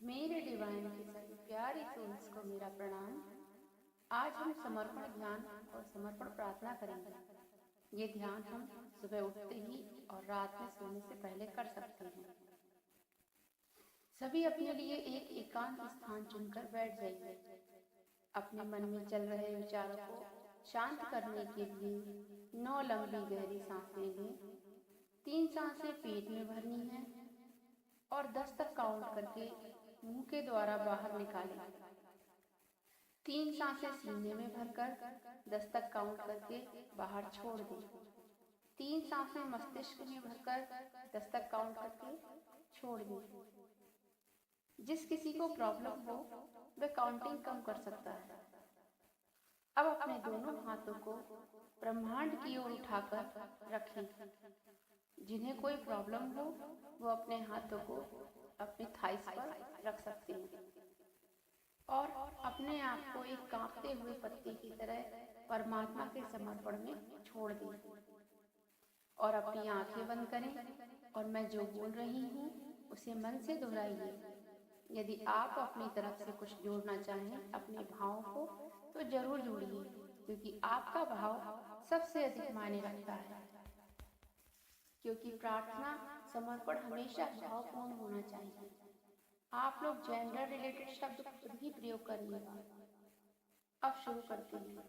मेरे डिवाइन की सभी प्यारी सोल्स को मेरा प्रणाम। आज हम समर्पण ध्यान और समर्पण प्रार्थना करेंगे। ये ध्यान हम सुबह उठते ही और रात में सोने से पहले कर सकते हैं। सभी अपने लिए एक एकांत स्थान चुनकर बैठ जाइए। अपने मन में चल रहे विचारों को शांत करने के लिए 9 लंबी गहरी सांसें लें। 3 सांसें पेट में भरनी है और 10 तक काउंट करके मुंह के द्वारा बाहर निकालें। 3 सांसें सीने में भरकर 10 तक काउंट करके बाहर छोड़ दें। 3 सांसें मस्तिष्क में भरकर 10 तक काउंट करके छोड़ दें। जिस किसी को प्रॉब्लम हो वह काउंटिंग कम कर सकता है। अब अपने दोनों हाथों को ब्रह्मांड की ओर उठाकर रखें। जिन्हें कोई प्रॉब्लम हो वो अपने हाथों को अपने थाइस पर रख सकते हैं और अपने आप को एक कांपते हुए पत्ते की तरह परमात्मा के समर्पण में छोड़ दें और अपनी आंखें बंद करें और मैं जो बोल रही हूँ उसे मन से दोहराइए। यदि आप अपनी तरफ से कुछ जोड़ना चाहें अपने भावों को तो जरूर जोड़िए, क्योंकि आपका भाव सबसे अधिक मायने रखता है। क्योंकि प्रार्थना समर्पण हमेशा भावपूर्ण होना चाहिए। आप लोग जेंडर रिलेटेड शब्द खुद ही प्रयोग करिएगा। अब शुरू करते हैं।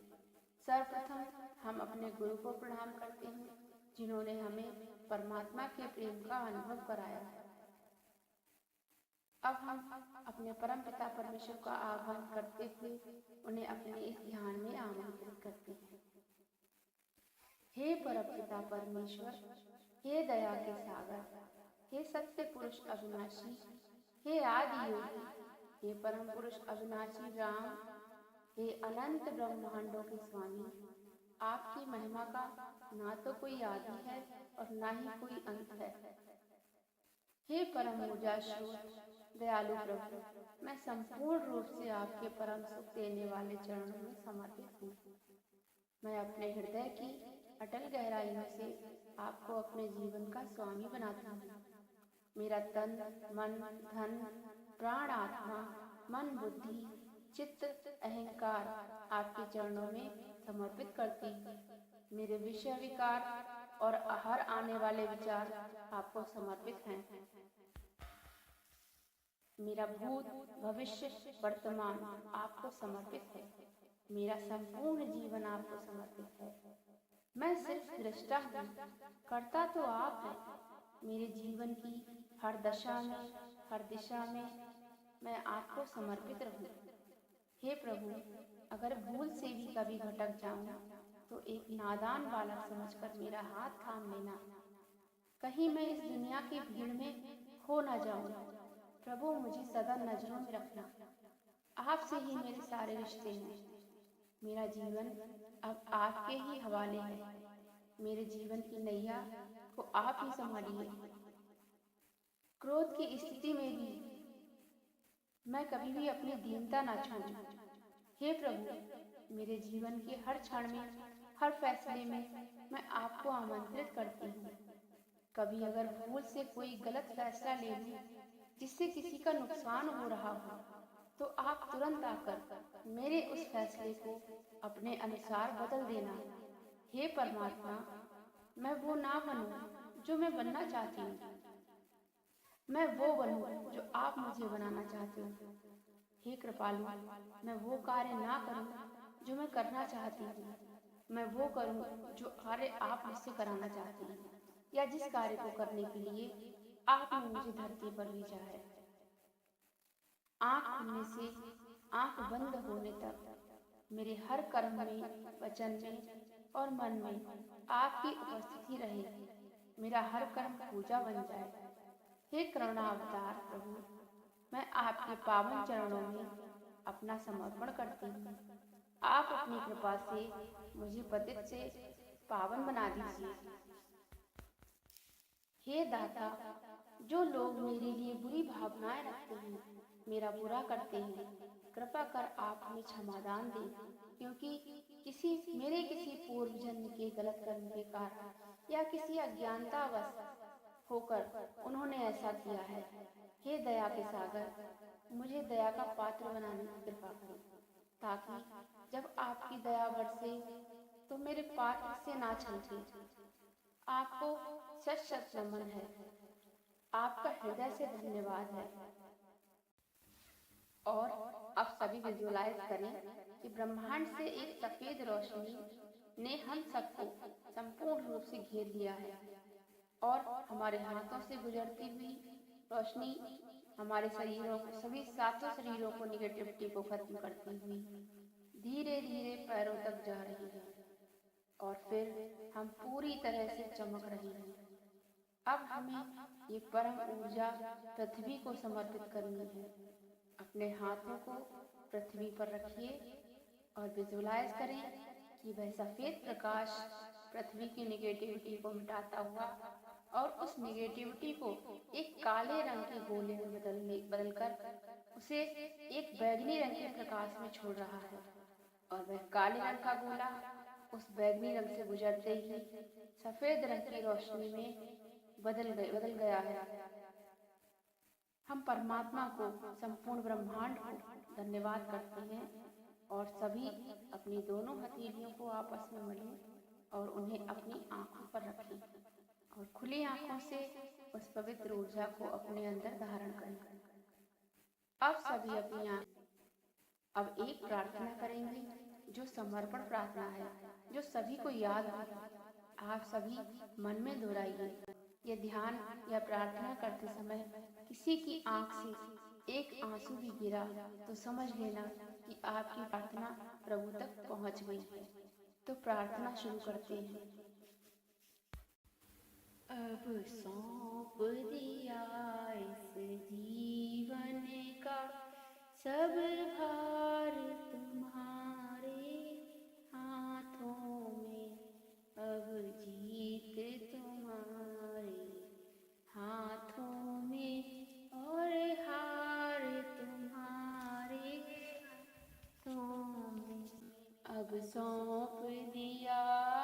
सर्वप्रथम हम अपने गुरु को प्रणाम करते हैं जिन्होंने हमें परमात्मा के प्रेम का अनुभव कराया है। अब हम अपने परम पिता परमेश्वर का आह्वान करते हुए उन्हें अपने इस ध्यान में आमंत्रित करते हैं। हे परम पिता परमेश्वर, हे दया के सागर, हे सत्य पुरुष अविनाशी, हे आदि योगी, हे परम पुरुष अविनाशी राम, हे अनंत ब्रह्मांडों के स्वामी, आपकी महिमा का ना तो कोई आदि है और ना ही कोई अंत है। हे परम ऊर्जा स्रोत दयालु प्रभु, मैं संपूर्ण रूप से आपके परम सुख देने वाले चरणों में समर्पित हूँ। मैं अपने हृदय की अटल गहराइयों से आपको अपने जीवन का स्वामी बनाता हूँ। मेरा तन, मन, धन, प्राण, आत्मा, मन, बुद्धि, चित्त, अहंकार आपके चरणों में समर्पित करती हूँ। मेरे विषय विकार और हर आने वाले विचार आपको समर्पित हैं। मेरा भूत, भविष्य, वर्तमान आपको समर्पित है। मेरा संपूर्ण जीवन आपको समर्पित है। मैं सिर्फ दृष्टा हूँ, कर्ता तो आप हैं। मेरे जीवन की हर दशा में, हर दिशा में मैं आपको समर्पित रहूँ। हे प्रभु, अगर भूल से भी कभी भटक जाऊँ तो एक नादान बालक समझकर मेरा हाथ थाम लेना। कहीं मैं इस दुनिया की भीड़ में खो न जाऊँ। प्रभु, मुझे सदा नजरों में रखना। आपसे ही मेरे सारे रिश्ते हैं। मेरा जीवन अब आपके ही हवाले है। मेरे जीवन की नैया को आप ही संभालिए। क्रोध की स्थिति में भी मैं कभी भी अपनी दीनता ना छोड़ूं। हे प्रभु, मेरे जीवन के हर क्षण में, हर फैसले में मैं आपको आमंत्रित करती हूँ। कभी अगर भूल से कोई गलत फैसला ले लूं जिससे किसी का नुकसान हो रहा हो तो आप तुरंत आकर मेरे उस फैसले को अपने अनुसार बदल देना। हे परमात्मा, मैं वो ना बनूं जो मैं बनना चाहती हूँ, मैं वो बनूं जो आप मुझे बनाना चाहते हो। हे कृपालु, मैं वो कार्य ना करूं जो मैं करना चाहती हूँ, मैं वो करूं जो कार्य आप मुझसे कराना चाहती हैं या जिस कार्य को करने के लिए आपने मुझे धरती पर भेजा है। आँख खुलने से आँख बंद होने तक मेरे हर कर्म में, वचन में और मन में आपकी उपस्थिति रहे। मेरा हर कर्म पूजा बन जाए। हे करुणा अवतार प्रभु, मैं आपके पावन चरणों में अपना समर्पण करती हूँ। आप अपनी कृपा से मुझे पतित से पावन बना दीजिए। हे दाता, जो लोग मेरे लिए बुरी भावनाएं रखते हैं, मेरा बुरा करते हैं, कृपा कर आप उन्हें क्षमादान दें, क्योंकि मेरे किसी पूर्व जन्म के गलत कर्म के कारण या किसी अज्ञानतावश होकर उन्होंने ऐसा किया है। हे दया के सागर, मुझे दया का पात्र बनाने की कृपा करें, ताकि जब आपकी दया बरसे तो मेरे पात्र से ना छलके। आपको शत शत नमन है, आपका हृदय से धन्यवाद है। और अब सभी विजुअलाइज करें कि ब्रह्मांड से एक सफेद रोशनी ने हम सबको संपूर्ण रूप से घेर लिया है और हमारे हाथों से गुजरती हुई रोशनी हमारे शरीरों को, सभी सातों शरीरों को, निगेटिविटी को खत्म करती हुई धीरे धीरे पैरों तक जा रही है और फिर हम पूरी तरह से चमक रहे हैं। अब हमें ये परम ऊर्जा पृथ्वी को समर्पित करनी है। अपने हाथों को पृथ्वी पर रखिए और विजुलाइज करें कि वह सफेद प्रकाश पृथ्वी की निगेटिविटी को मिटाता हुआ और उस निगेटिविटी को एक काले रंग के गोले में बदलकर उसे एक बैंगनी रंग के प्रकाश में छोड़ रहा है और वह काले रंग का गोला उस बैंगनी रंग से गुजरते ही सफेद रंग की रोशनी में बदल गया है। हम परमात्मा को, संपूर्ण ब्रह्मांड को धन्यवाद करते हैं और सभी अपनी दोनों हथेलियों को आपस में मलें और उन्हें अपनी आंखों पर रखें और खुली आंखों से उस पवित्र ऊर्जा को अपने अंदर धारण करें। अब सभी अपनी अब एक प्रार्थना करेंगे जो समर्पण प्रार्थना है, जो सभी को याद हो। आप सभी मन में दोहराइए। ये ध्यान या प्रार्थना करते समय किसी की आंख से एक आंसू भी गिरा तो समझ लेना कि आपकी प्रार्थना प्रभु तक पहुंच गई है। तो प्रार्थना शुरू करते हैं। अब सौंप दिया इस जीवन का सब भार तुम्हारे हाथों में, अब जीत तुम्हारे हाथों में और हार तुम्हारे हाथों में। अब सौंप दिया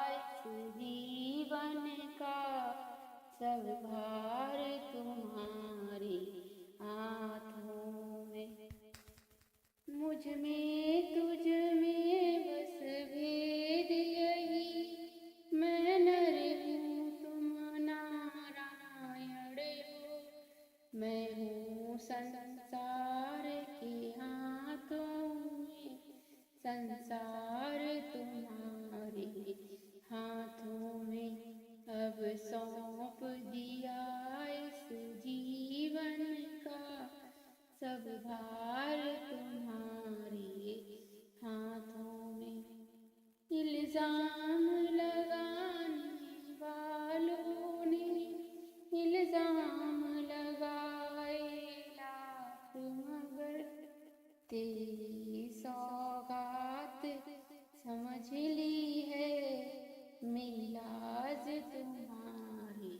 इस जीवन का सब भार तुम्हारे हाथों में। मुझ में तुझ में बस भेद यही, मैं नर हूँ तुम नारायण हो। मैं हूँ संसार के हाथों में, संसार तुम्हारे हाथों में। अब सौंप दिया इस जीवन का सब भार तुम्हारे हाथों में। इल्जाम लगाने वालों ने इल्जाम लगाए लाख, मगर तेरी सौगात समझ ली है, मेरी लाज तुम्हारे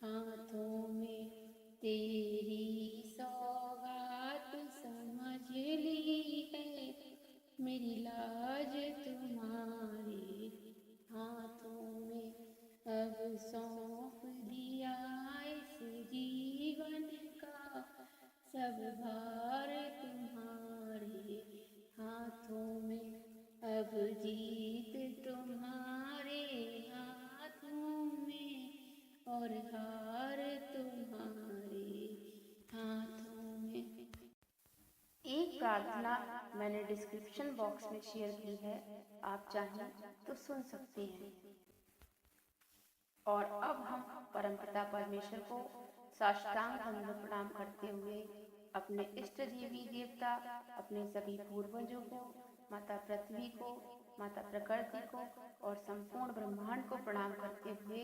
हाथों में। तेरी सौगात समझ ली है, मेरी लाज तुम्हारे हाथों में। अब सौंप दिया इस जीवन का सब भार तुम्हारे हाथों में। अब जीत तुम्हारे हाथों में और हार तुम्हारे हाथों में। एक प्रार्थना मैंने डिस्क्रिप्शन बॉक्स में शेयर की है, आप चाहें तो सुन सकते हैं। और अब हम परमपिता परमेश्वर को साष्टांग दंडवत प्रणाम करते हुए अपने इष्ट देवी देवता, अपने सभी पूर्वजों को, माता पृथ्वी को, माता प्रकृति को और संपूर्ण ब्रह्मांड को प्रणाम करते हुए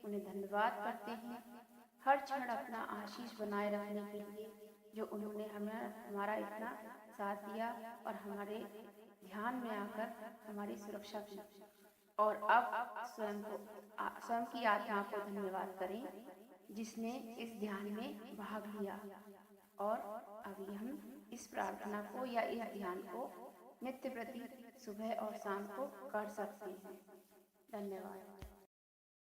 उन्हें धन्यवाद करते हैं हर क्षण अपना आशीष बनाए रखने के लिए, जो उन्होंने हमारा इतना साथ दिया और हमारे ध्यान में आकर हमारी सुरक्षा की। और अब स्वयं की आत्मा को धन्यवाद करें जिसने इस ध्यान में भाग लिया। और अभी हम इस प्रार्थना को या इस ध्यान को नित्य प्रति सुबह और शाम को कर सकते हैं। धन्यवाद।